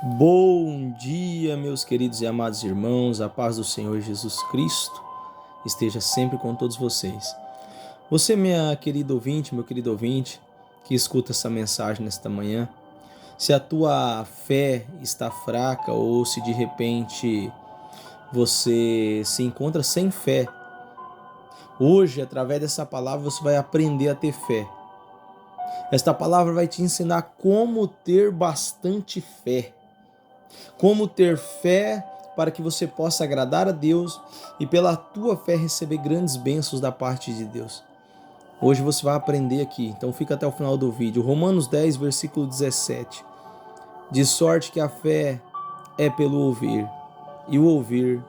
Bom dia, meus queridos e amados irmãos, a paz do Senhor Jesus Cristo esteja sempre com todos vocês. Você, minha querida ouvinte, meu querido ouvinte, que escuta essa mensagem nesta manhã, se a tua fé está fraca ou se de repente você se encontra sem fé, hoje, através dessa palavra, você vai aprender a ter fé. Esta palavra vai te ensinar como ter bastante fé. Como ter fé para que você possa agradar a Deus e pela tua fé receber grandes bênçãos da parte de Deus. Hoje você vai aprender aqui, então fica até o final do vídeo. Romanos 10, versículo 17. De sorte que a fé é pelo ouvir, e o ouvir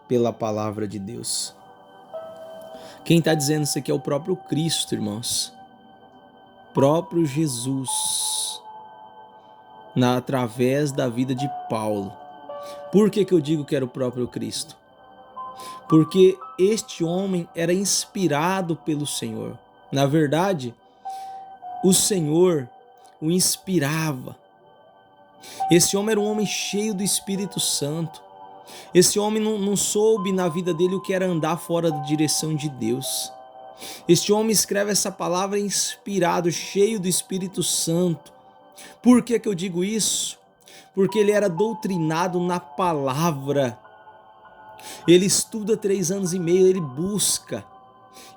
pela palavra de Deus. Quem está dizendo isso aqui é o próprio Cristo, irmãos. Próprio Jesus. Através da vida de Paulo. Por que eu digo que era o próprio Cristo? Porque este homem era inspirado pelo Senhor. Na verdade, o Senhor o inspirava. Esse homem era um homem cheio do Espírito Santo. Esse homem não soube na vida dele o que era andar fora da direção de Deus. Este homem escreve essa palavra inspirado, cheio do Espírito Santo. Por que eu digo isso? Porque ele era doutrinado na palavra. Ele estuda 3 anos e meio, ele busca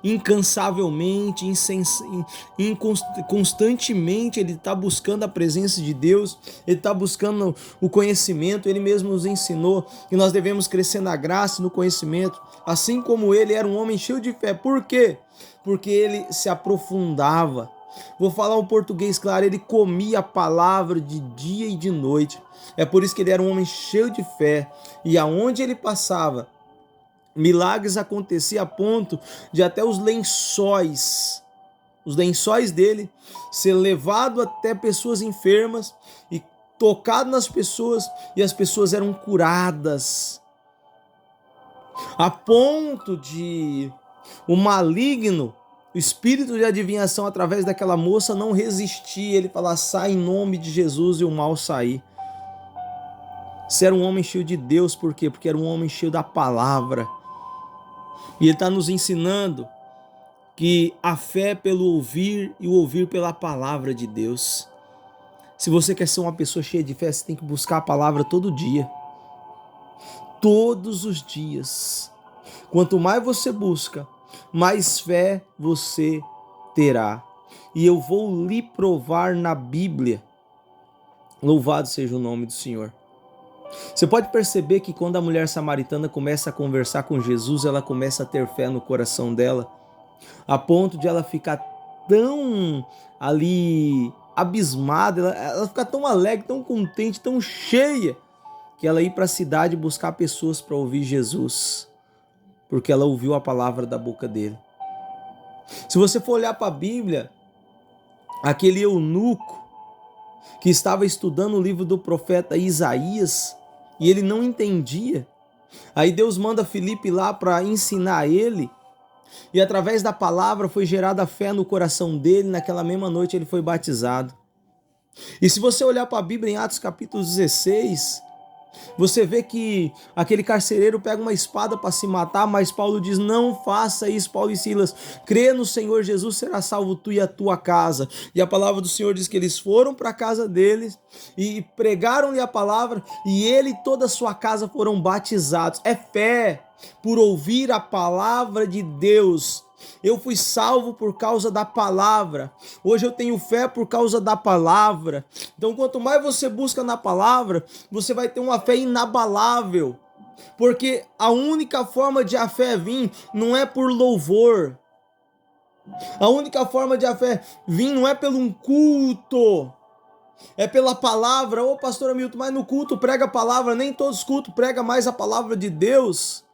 incansavelmente, constantemente, ele está buscando a presença de Deus, ele está buscando o conhecimento. Ele mesmo nos ensinou que nós devemos crescer na graça e no conhecimento, assim como ele era um homem cheio de fé. Por quê? Porque ele se aprofundava. Vou falar o português claro, ele comia a palavra de dia e de noite. É por isso que ele era um homem cheio de fé, e aonde ele passava, milagres aconteciam a ponto de até os lençóis dele ser levado até pessoas enfermas e tocado nas pessoas, e as pessoas eram curadas, a ponto de o maligno, o espírito de adivinhação através daquela moça não resistir, ele falar: sai em nome de Jesus, e o mal sair. Você era um homem cheio de Deus, por quê? Porque era um homem cheio da palavra. E ele está nos ensinando que a fé é pelo ouvir e o ouvir pela palavra de Deus. Se você quer ser uma pessoa cheia de fé, você tem que buscar a palavra todo dia. Todos os dias. Quanto mais você busca, mais fé você terá. E eu vou lhe provar na Bíblia. Louvado seja o nome do Senhor. Você pode perceber que quando a mulher samaritana começa a conversar com Jesus, ela começa a ter fé no coração dela, a ponto de ela ficar tão ali abismada, ela ficar tão alegre, tão contente, tão cheia, que ela ir para a cidade buscar pessoas para ouvir Jesus, porque ela ouviu a palavra da boca dele. Se você for olhar para a Bíblia, aquele eunuco que estava estudando o livro do profeta Isaías, e ele não entendia. Aí Deus manda Filipe lá para ensinar ele, e através da palavra foi gerada fé no coração dele. Naquela mesma noite ele foi batizado. E se você olhar para a Bíblia em Atos capítulo 16, você vê que aquele carcereiro pega uma espada para se matar, mas Paulo diz: não faça isso, Paulo e Silas, crê no Senhor Jesus, será salvo tu e a tua casa. E a palavra do Senhor diz que eles foram para a casa deles e pregaram-lhe a palavra, e ele e toda a sua casa foram batizados. É fé por ouvir a palavra de Deus. Eu fui salvo por causa da palavra. Hoje eu tenho fé por causa da palavra. Então, quanto mais você busca na palavra, você vai ter uma fé inabalável. Porque a única forma de a fé vir não é por louvor. A única forma de a fé vir não é pelo um culto. É pela palavra. Ô, pastor Hamilton, mas no culto prega a palavra. Nem todos os cultos pregam mais a palavra de Deus.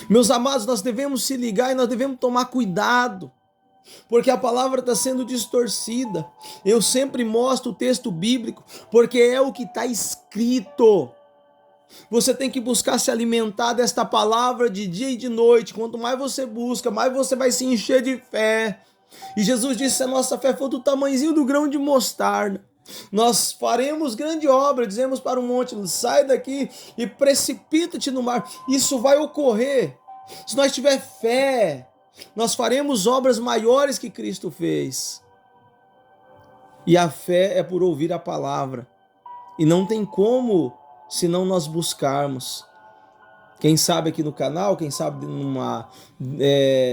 Meus amados, nós devemos se ligar e nós devemos tomar cuidado, porque a palavra está sendo distorcida. Eu sempre mostro o texto bíblico, porque é o que está escrito. Você tem que buscar se alimentar desta palavra de dia e de noite. Quanto mais você busca, mais você vai se encher de fé. E Jesus disse: se a nossa fé for do tamanhozinho do grão de mostarda, Nós faremos grande obra, dizemos para o monte, sai daqui e precipita-te no mar. Isso vai ocorrer. Se nós tiver fé, nós faremos obras maiores que Cristo fez. E a fé é por ouvir a palavra. E não tem como, se não nós buscarmos. Quem sabe aqui no canal, quem sabe numa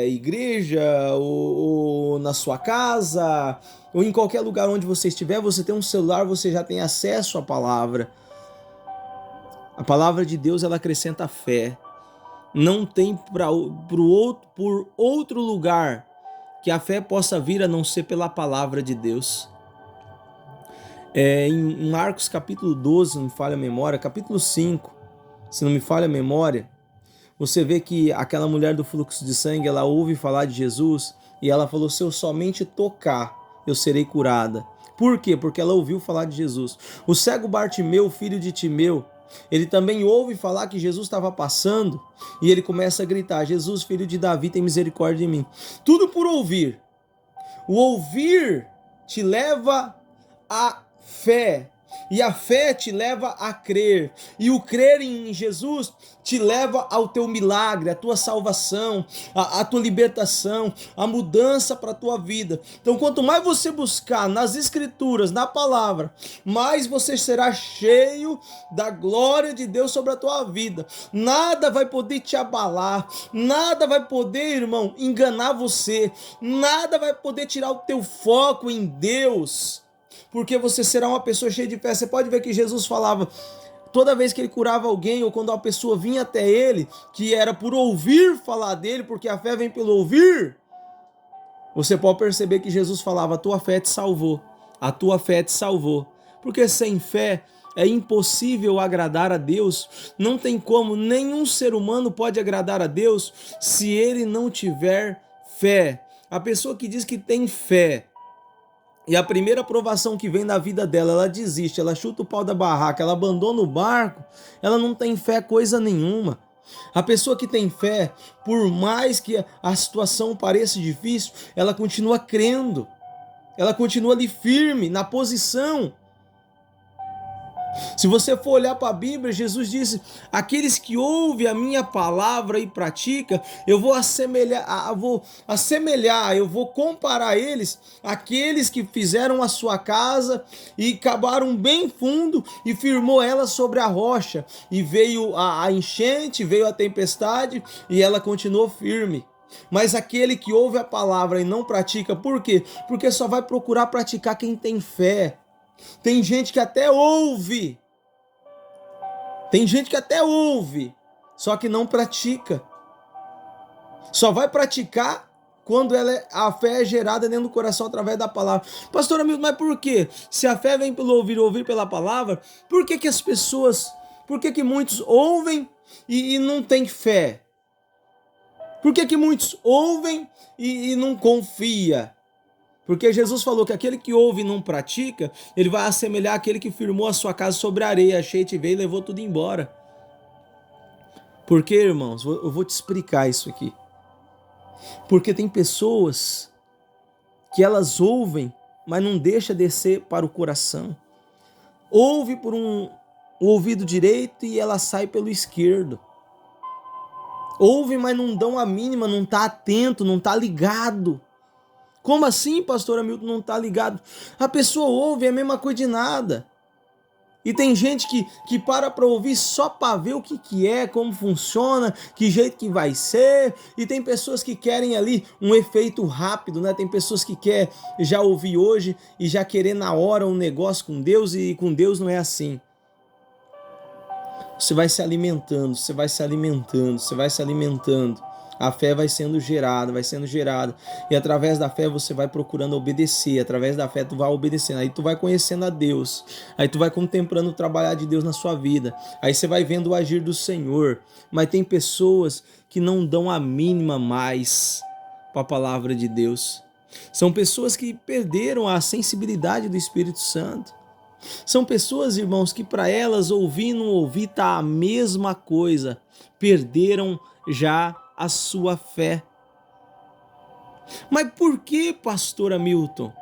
igreja, ou na sua casa, ou em qualquer lugar onde você estiver, você tem um celular, você já tem acesso à palavra. A palavra de Deus, ela acrescenta fé. Não tem por outro lugar que a fé possa vir a não ser pela palavra de Deus. Em Marcos capítulo 12, se não me falha a memória, capítulo 5, se não me falha a memória, você vê que aquela mulher do fluxo de sangue, ela ouve falar de Jesus e ela falou, se eu somente tocar, eu serei curada. Por quê? Porque ela ouviu falar de Jesus. O cego Bartimeu, filho de Timeu, ele também ouve falar que Jesus estava passando e ele começa a gritar, Jesus, filho de Davi, tem misericórdia de mim. Tudo por ouvir. O ouvir te leva a fé, e a fé te leva a crer, e o crer em Jesus te leva ao teu milagre, a tua salvação, a tua libertação, a mudança para a tua vida. Então, quanto mais você buscar nas escrituras, na palavra, mais você será cheio da glória de Deus sobre a tua vida. Nada vai poder te abalar, nada vai poder, irmão, enganar você, nada vai poder tirar o teu foco em Deus, porque você será uma pessoa cheia de fé. Você pode ver que Jesus falava, toda vez que ele curava alguém, ou quando a pessoa vinha até ele, que era por ouvir falar dele, porque a fé vem pelo ouvir, você pode perceber que Jesus falava, a tua fé te salvou, a tua fé te salvou, porque sem fé é impossível agradar a Deus. Não tem como, nenhum ser humano pode agradar a Deus se ele não tiver fé. A pessoa que diz que tem fé, e a primeira provação que vem na vida dela, ela desiste, ela chuta o pau da barraca, ela abandona o barco, ela não tem fé coisa nenhuma. A pessoa que tem fé, por mais que a situação pareça difícil, ela continua crendo, ela continua ali firme, na posição. Se você for olhar para a Bíblia, Jesus disse, aqueles que ouvem a minha palavra e praticam, eu vou comparar eles àqueles que fizeram a sua casa e cavaram bem fundo e firmou ela sobre a rocha. E veio a enchente, veio a tempestade e ela continuou firme. Mas aquele que ouve a palavra e não pratica, por quê? Porque só vai procurar praticar quem tem fé. Tem gente que até ouve, só que não pratica. Só vai praticar quando a fé é gerada dentro do coração através da palavra. Pastor amigo, mas por quê? Se a fé vem pelo ouvir pela palavra, por que muitos ouvem e não têm fé? Por que muitos ouvem e não confia? Porque Jesus falou que aquele que ouve e não pratica, ele vai assemelhar aquele que firmou a sua casa sobre a areia, a enchente veio e levou tudo embora. Porque, irmãos, eu vou te explicar isso aqui. Porque tem pessoas que elas ouvem, mas não deixa descer para o coração. Ouve por o ouvido direito e ela sai pelo esquerdo. Ouve, mas não dão a mínima, não está atento, não está ligado. Como assim, pastor Hamilton, não está ligado? A pessoa ouve, é a mesma coisa de nada. E tem gente que para ouvir só para ver o que é, como funciona, que jeito que vai ser. E tem pessoas que querem ali um efeito rápido, né? Tem pessoas que querem já ouvir hoje e já querer na hora um negócio com Deus, e com Deus não é assim. Você vai se alimentando, você vai se alimentando. A fé vai sendo gerada. E através da fé você vai procurando obedecer. Através da fé tu vai obedecendo. Aí tu vai conhecendo a Deus. Aí tu vai contemplando o trabalhar de Deus na sua vida. Aí você vai vendo o agir do Senhor. Mas tem pessoas que não dão a mínima mais para a palavra de Deus. São pessoas que perderam a sensibilidade do Espírito Santo. São pessoas, irmãos, que para elas ouvir e não ouvir tá a mesma coisa. Perderam já a sua fé. Mas por que, pastor Hamilton?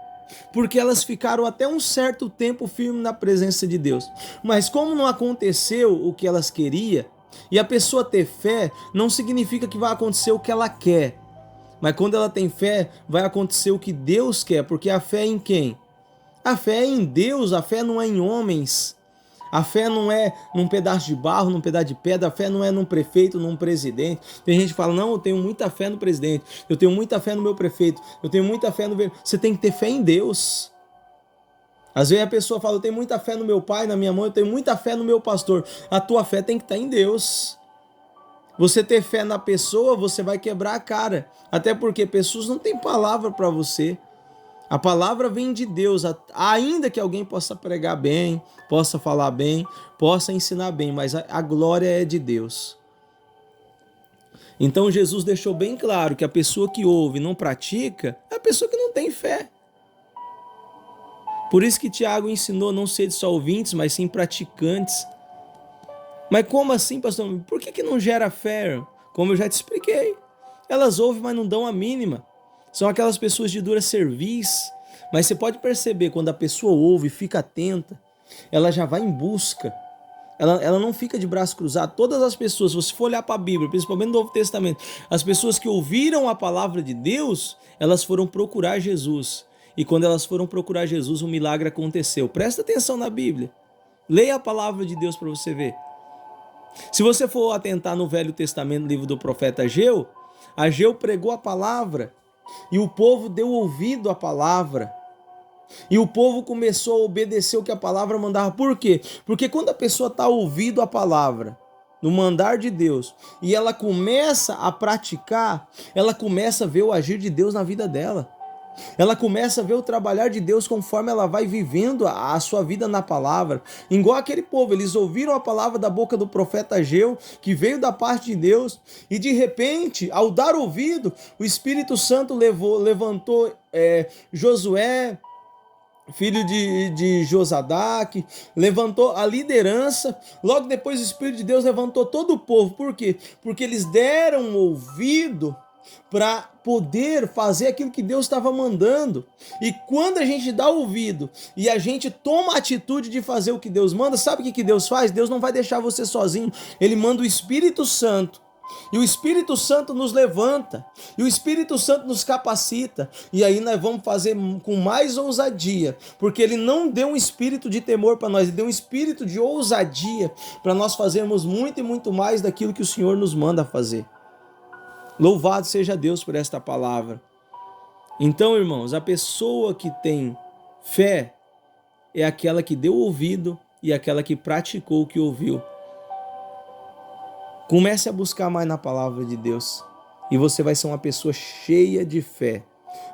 porque elas ficaram até um certo tempo firmes na presença de Deus. Mas como não aconteceu o que elas queriam, e a pessoa ter fé não significa que vai acontecer o que ela quer. Mas quando ela tem fé, vai acontecer o que Deus quer, porque a fé é em quem? A fé é em Deus, a fé não é em homens. A fé não é num pedaço de barro, num pedaço de pedra, a fé não é num prefeito, num presidente. Tem gente que fala, não, eu tenho muita fé no presidente, eu tenho muita fé no meu prefeito, eu tenho muita fé no... Você tem que ter fé em Deus. Às vezes a pessoa fala, eu tenho muita fé no meu pai, na minha mãe, eu tenho muita fé no meu pastor. A tua fé tem que estar em Deus. Você ter fé na pessoa, você vai quebrar a cara. Até porque pessoas não têm palavra para você. A palavra vem de Deus, ainda que alguém possa pregar bem, possa falar bem, possa ensinar bem, mas a glória é de Deus. Então Jesus deixou bem claro que a pessoa que ouve e não pratica é a pessoa que não tem fé. Por isso que Tiago ensinou não ser só ouvintes, mas sim praticantes. Mas como assim, pastor? Por que não gera fé? Como eu já te expliquei. Elas ouvem, mas não dão a mínima. São aquelas pessoas de dura cerviz. Mas você pode perceber, quando a pessoa ouve e fica atenta, ela já vai em busca. Ela não fica de braço cruzado. Todas as pessoas, se você for olhar para a Bíblia, principalmente no Novo Testamento, as pessoas que ouviram a palavra de Deus, elas foram procurar Jesus. E quando elas foram procurar Jesus, um milagre aconteceu. Presta atenção na Bíblia. Leia a palavra de Deus para você ver. Se você for atentar no Velho Testamento, no livro do profeta Ageu, Ageu pregou a palavra e o povo deu ouvido à palavra. E o povo começou a obedecer o que a palavra mandava. Por quê? Porque quando a pessoa está ouvindo a palavra, no mandar de Deus, e ela começa a praticar, ela começa a ver o agir de Deus na vida dela. Ela começa a ver o trabalhar de Deus conforme ela vai vivendo a sua vida na palavra. Igual aquele povo, eles ouviram a palavra da boca do profeta Ageu, que veio da parte de Deus, e de repente, ao dar ouvido, o Espírito Santo levantou Josué, filho de Josadaque, levantou a liderança. Logo depois o Espírito de Deus levantou todo o povo. Por quê? Porque eles deram ouvido para poder fazer aquilo que Deus estava mandando. E quando a gente dá ouvido e a gente toma a atitude de fazer o que Deus manda, sabe o que Deus faz? Deus não vai deixar você sozinho. Ele manda o Espírito Santo. E o Espírito Santo nos levanta, e o Espírito Santo nos capacita, e aí nós vamos fazer com mais ousadia, porque Ele não deu um espírito de temor para nós, Ele deu um espírito de ousadia para nós fazermos muito e muito mais daquilo que o Senhor nos manda fazer. Louvado seja Deus por esta palavra. Então, irmãos, a pessoa que tem fé é aquela que deu ouvido e aquela que praticou o que ouviu. Comece a buscar mais na palavra de Deus e você vai ser uma pessoa cheia de fé.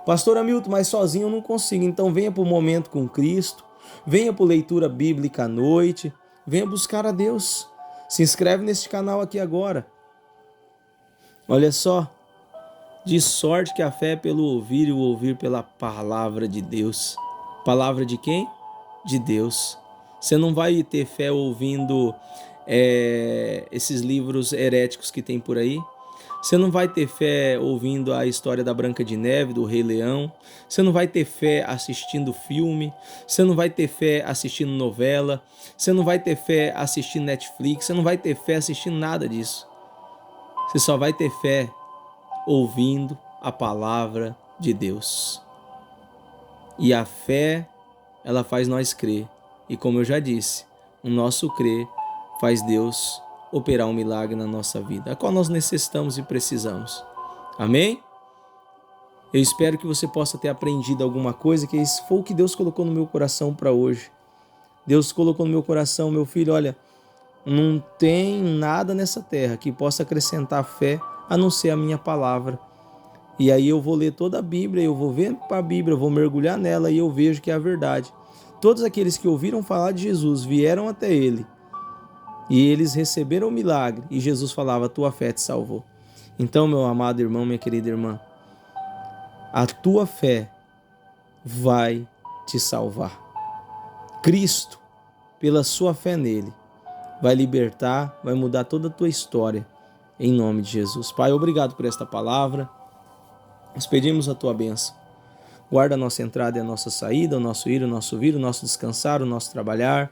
Pastor Hamilton, mas sozinho eu não consigo. Então venha para o momento com Cristo, venha para a leitura bíblica à noite, venha buscar a Deus. Se inscreve neste canal aqui agora. Olha só, de sorte que a fé é pelo ouvir e o ouvir pela palavra de Deus. Palavra de quem? De Deus. Você não vai ter fé ouvindo esses livros heréticos que tem por aí. Você não vai ter fé ouvindo a história da Branca de Neve, do Rei Leão. Você não vai ter fé assistindo filme. Você não vai ter fé assistindo novela. Você não vai ter fé assistindo Netflix. Você não vai ter fé assistindo nada disso. Você só vai ter fé ouvindo a palavra de Deus. E a fé, ela faz nós crer. E como eu já disse, o nosso crer faz Deus operar um milagre na nossa vida, a qual nós necessitamos e precisamos. Amém? Eu espero que você possa ter aprendido alguma coisa, que isso foi o que Deus colocou no meu coração para hoje. Deus colocou no meu coração, meu filho, olha, não tem nada nessa terra que possa acrescentar fé a não ser a minha palavra. E aí eu vou ler toda a Bíblia, eu vou ver para a Bíblia, eu vou mergulhar nela e eu vejo que é a verdade. Todos aqueles que ouviram falar de Jesus vieram até ele e eles receberam o milagre e Jesus falava, tua fé te salvou. Então, meu amado irmão, minha querida irmã, a tua fé vai te salvar. Cristo, pela sua fé nele, vai libertar, vai mudar toda a tua história, em nome de Jesus. Pai, obrigado por esta palavra. Nós pedimos a tua bênção. Guarda a nossa entrada e a nossa saída, o nosso ir, o nosso vir, o nosso descansar, o nosso trabalhar,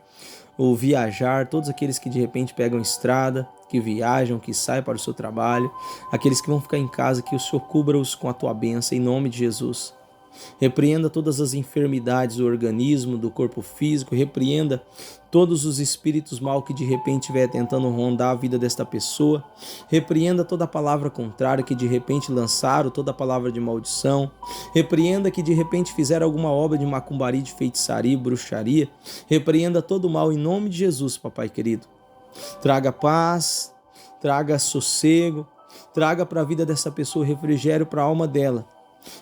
o viajar, todos aqueles que de repente pegam estrada, que viajam, que saem para o seu trabalho, aqueles que vão ficar em casa, que o Senhor cubra-os com a tua bênção, em nome de Jesus. Repreenda todas as enfermidades do organismo, do corpo físico, repreenda todos os espíritos mal que de repente estiver tentando rondar a vida desta pessoa, repreenda toda a palavra contrária que de repente lançaram, toda a palavra de maldição, repreenda que de repente fizeram alguma obra de macumbaria, de feitiçaria, bruxaria, repreenda todo o mal em nome de Jesus, papai querido. Traga paz, traga sossego, traga para a vida dessa pessoa refrigério para a alma dela,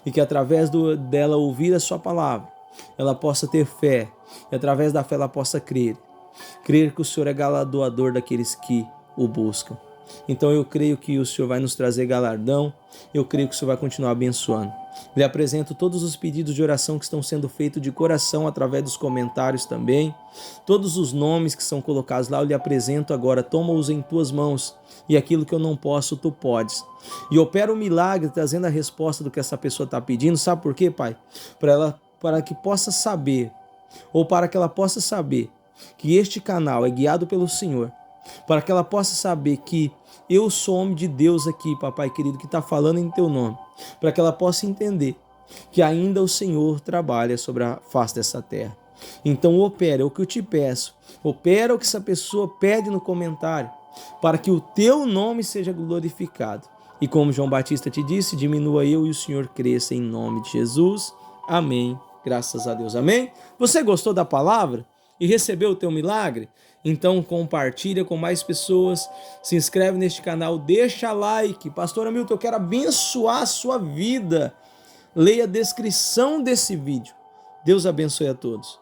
e que através dela ouvir a sua palavra, ela possa ter fé, e através da fé ela possa crer que o Senhor é galardoador daqueles que o buscam. Então eu creio que o Senhor vai nos trazer galardão, eu creio que o Senhor vai continuar abençoando. Lhe apresento todos os pedidos de oração que estão sendo feitos de coração através dos comentários também. Todos os nomes que são colocados lá eu lhe apresento agora, toma-os em tuas mãos, e aquilo que eu não posso, tu podes. E opera um milagre trazendo a resposta do que essa pessoa está pedindo. Sabe por quê, Pai? Para que possa saber, ou para que ela possa saber que este canal é guiado pelo Senhor, para que ela possa saber que eu sou homem de Deus aqui, papai querido, que está falando em teu nome, para que ela possa entender que ainda o Senhor trabalha sobre a face dessa terra. Então opera, é o que eu te peço, opera o que essa pessoa pede no comentário, para que o teu nome seja glorificado. E como João Batista te disse, diminua eu e o Senhor cresça em nome de Jesus. Amém. Graças a Deus. Amém? Você gostou da palavra e recebeu o teu milagre? Então compartilha com mais pessoas, se inscreve neste canal, deixa like. Pastor Hamilton, eu quero abençoar a sua vida. Leia a descrição desse vídeo. Deus abençoe a todos.